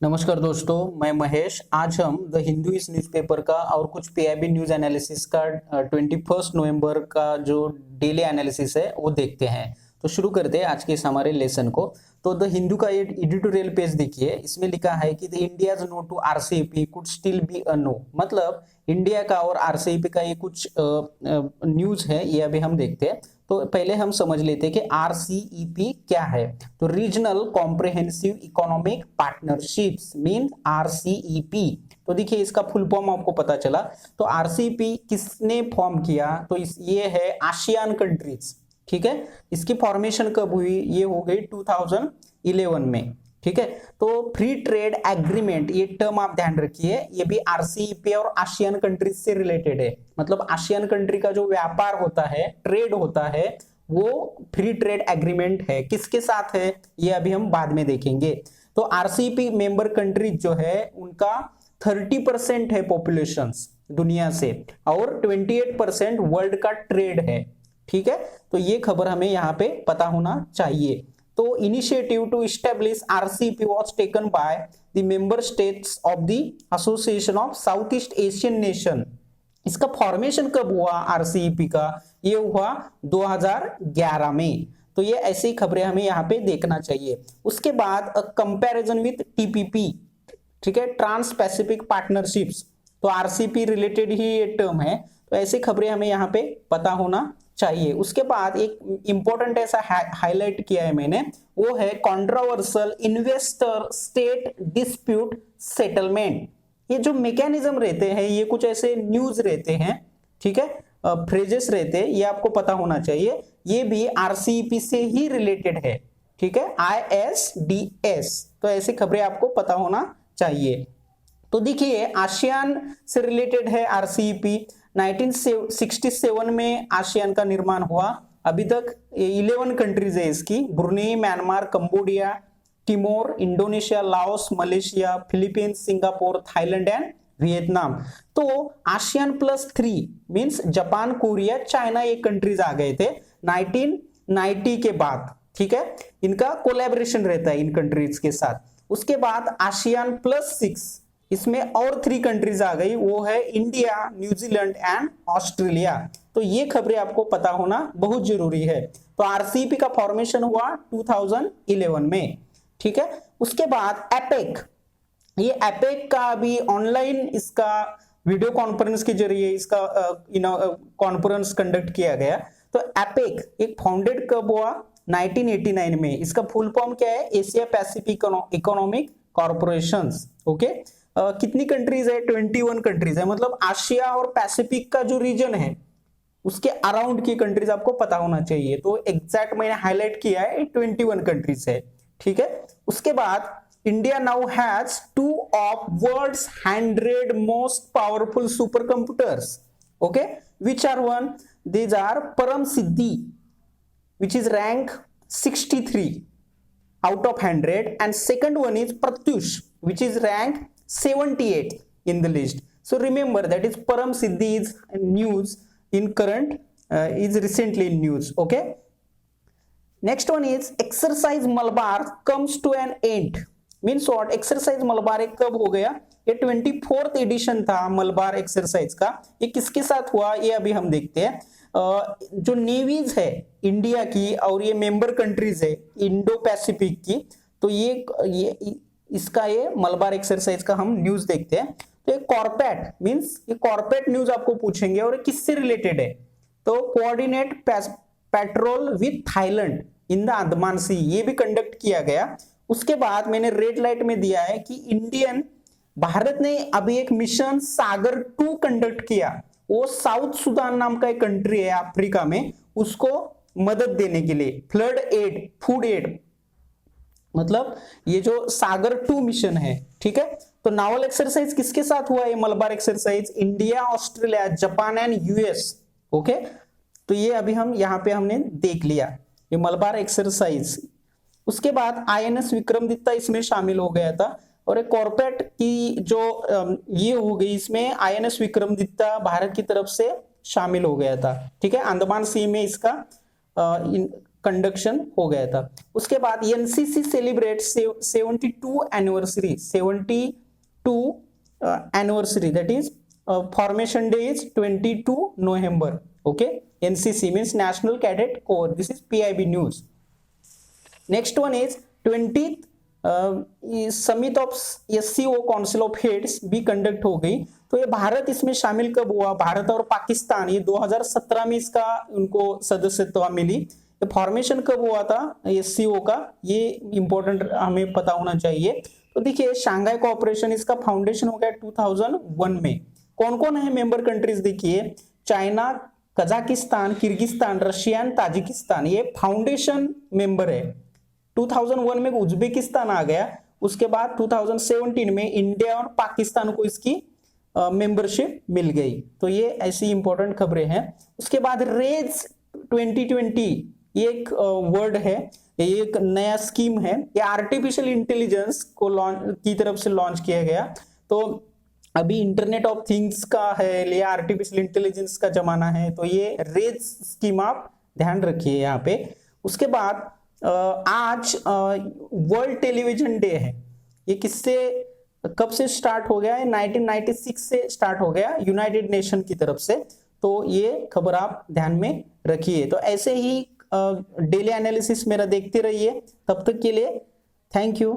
नमस्कार दोस्तों, मैं महेश। आज हम द हिंदू इस न्यूज़पेपर का और कुछ पीआईबी न्यूज़ एनालिसिस का 21 नवंबर का जो डेली एनालिसिस है वो देखते हैं। तो शुरू करते हैं आज के इस हमारे लेसन को। तो द हिंदू का ये एडिटोरियल पेज देखिए, इसमें लिखा है कि the India's no to RCEP could still be a no. मतलब इंडिया का और आरसीईपी का ये कुछ न्यूज है, ये अभी हम देखते हैं। तो पहले हम समझ लेते हैं कि आरसीईपी क्या है। तो regional comprehensive economic partnerships mean RCEP. तो देखिए इसका फुल फॉर्म आपको पता चला। तो आरसीईपी किसने फॉर्म किया? तो ये है आसियान कंट्रीज। ठीक है, इसकी फॉर्मेशन कब हुई? ये हो गई 2011 में। ठीक है, तो फ्री ट्रेड एग्रीमेंट, ये टर्म आप ध्यान रखिए, ये भी आरसीईपी और आसियान कंट्रीज से रिलेटेड है। मतलब आसियान कंट्री का जो व्यापार होता है, ट्रेड होता है, वो फ्री ट्रेड एग्रीमेंट है। किसके साथ है ये अभी हम बाद में देखेंगे। तो आरसीईपी मेंबर कंट्रीज जो है उनका 30% है पॉपुलेशन दुनिया से, और 28% वर्ल्ड का ट्रेड है। ठीक है, तो ये खबर हमें यहाँ पे पता होना चाहिए। तो initiative to establish RCEP was taken by the member states of the Association of South East Asian Nation. इसका फॉर्मेशन कब हुआ आरसीईपी का? ये हुआ 2011 में। तो ये ऐसी खबरें हमें यहाँ पे देखना चाहिए। उसके बाद कंपैरिजन विद टीपीपी, ठीक है, ट्रांस पैसिफिक पार्टनरशिप्स। तो आरसीईपी रिलेटेड ही ये टर्म है। तो ऐसी खबरें हमें यहाँ पे पता होना चाहिए। उसके बाद एक इंपॉर्टेंट ऐसा हाईलाइट किया है मैंने, वो है controversial investor state dispute settlement. ये जो मैकेनिज्म रहते हैं, ये कुछ ऐसे न्यूज रहते हैं, ठीक है, फ्रेजेस रहते हैं, ये आपको पता होना चाहिए। ये भी आरसीईपी से ही रिलेटेड है। ठीक है, ISDS। तो ऐसी खबरें आपको पता होना चाहिए। तो देखिए आसियान से रिलेटेड है आरसीईपी। 1967 में आसियान का निर्माण हुआ। अभी तक 11 कंट्रीज है इसकी: Brunei, Myanmar, Cambodia, Timor, Indonesia, Laos, Malaysia, Philippines, Singapore, Thailand and Vietnam. तो ASEAN +3 means Japan, Korea, China, ये कंट्रीज आ गए थे 1990 के बाद। ठीक है, इनका कोलैबोरेशन रहता है इन कंट्रीज के साथ। उसके बाद आसियान +6, इसमें और 3 कंट्रीज आ गई, वो है इंडिया, न्यूजीलैंड एंड ऑस्ट्रेलिया। तो ये खबरें आपको पता होना बहुत जरूरी है। तो आरसीईपी का फॉर्मेशन हुआ 2011 में। ठीक है, उसके बाद एपेक, ये एपेक का अभी ऑनलाइन इसका वीडियो कॉन्फ्रेंस के जरिए इसका कॉन्फ्रेंस कंडक्ट किया गया। तो एपेक एक फाउंडेड कब हुआ? 1989 में। इसका फुल फॉर्म क्या है? Asia Pacific economic corporation. Okay, कितनी कंट्रीज है? 21 कंट्रीज है। मतलब आशिया और पैसिफिक का जो रीजन है उसके अराउंड की कंट्रीज आपको पता होना चाहिए। तो एग्जैक्ट मैंने हाईलाइट किया है, 21 कंट्रीज है। ठीक है, उसके बाद India now has 2 of world's 100 most powerful super computers. Okay, which are one? These are Param Siddhi, which is rank 63 out of 100, and second one is Pratyush, which is rank 78 in the list. So remember that is Param Siddhi is news in current, is recently in news. Okay, next one is exercise Malabar comes to an end. Means what? Exercise Malabar एक कब हो गया? ये 24th addition था Malabar exercise का। ये किसके साथ हुआ ये अभी हम देखते हैं। जो नेवीज है इंडिया की और ये मेंबर कंट्रीज है इंडो पैसिफिक की, तो ये इसका ये मलबार एक्सरसाइज का हम न्यूज देखते हैं। तो ये कॉर्पेट मींस ये कॉर्पेट न्यूज आपको पूछेंगे और किससे रिलेटेड है? तो coordinate patrol with Thailand in the Andaman sea, ये भी कंडक्ट किया गया। उसके बाद मैंने रेड लाइट में दिया है कि भारत ने अभी एक मिशन सागर 2 कंडक्ट किया। वो साउथ सुदान नाम का एक कंट्री है अफ्रीका में, उसको मदद देने के लिए फ्लड एड, फूड एड, मतलब ये जो सागर 2 मिशन है। ठीक है, तो नावल एक्सरसाइज किसके साथ हुआ? ये Malabar exercise India, Australia, Japan and US. Okay, तो ये अभी हम यहाँ पे हमने देख लिया ये मलबार एक्सरसाइज। उसके बाद INS विक्रमादित्य इसमें शामिल हो गया था, और एक कॉर्पेट की जो ये हो गई, इसमें INS विक्रमादित्य भारत की तरफ से शामिल हो गया था। ठीक है, अंडमान सी में इसका कंडक्शन हो गया था। उसके बाद NCC celebrate 72 anniversary, 72 anniversary, that is formation day is 22 November. Okay, NCC means national cadet corps. This is PIB news. Next one is 20th summit of SCO council of heads भी conduct हो गई। तो ये भारत इसमें शामिल कब हुआ? भारत और पाकिस्तान ये 2017 में इसका उनको सदस्यता मिली। ये फॉर्मेशन कब हुआ था एससीओ का, ये इंपॉर्टेंट हमें पता होना चाहिए। तो देखिए शांघाई कोऑपरेशन इसका फाउंडेशन हो गया 2001 में। कौन कौन है मेंबर कंट्रीज? देखिए China, Kazakhstan, Kyrgyzstan, Russia and Tajikistan ये फाउंडेशन मेंबर है। 2001 में उज्बेकिस्तान आ गया। उसके बाद 2017 में इंडिया और पाकिस्तान को इसकी मेंबरशिप मिल गई। तो ये ऐसी इंपॉर्टेंट खबरें हैं। उसके बाद रेज 2020 ये एक वर्ड है, ये एक नया स्कीम है। ये आर्टिफिशियल इंटेलिजेंस को की तरफ से लॉन्च किया गया। तो अभी इंटरनेट ऑफ थिंग्स का है, ये आर्टिफिशियल इंटेलिजेंस का जमाना है। तो ये रेज स्कीम आप ध्यान रखिए यहाँ पे। उसके बाद आज वर्ल्ड टेलीविजन डे है। ये किससे कब से स्टार्ट हो गया है? 1996 से स्टार्ट हो गया यूनाइटेड नेशन की तरफ से। तो ये खबर आप ध्यान में रखिए। तो ऐसे ही डेली एनालिसिस मेरा देखते रहिए। तब तक के लिए थैंक यू।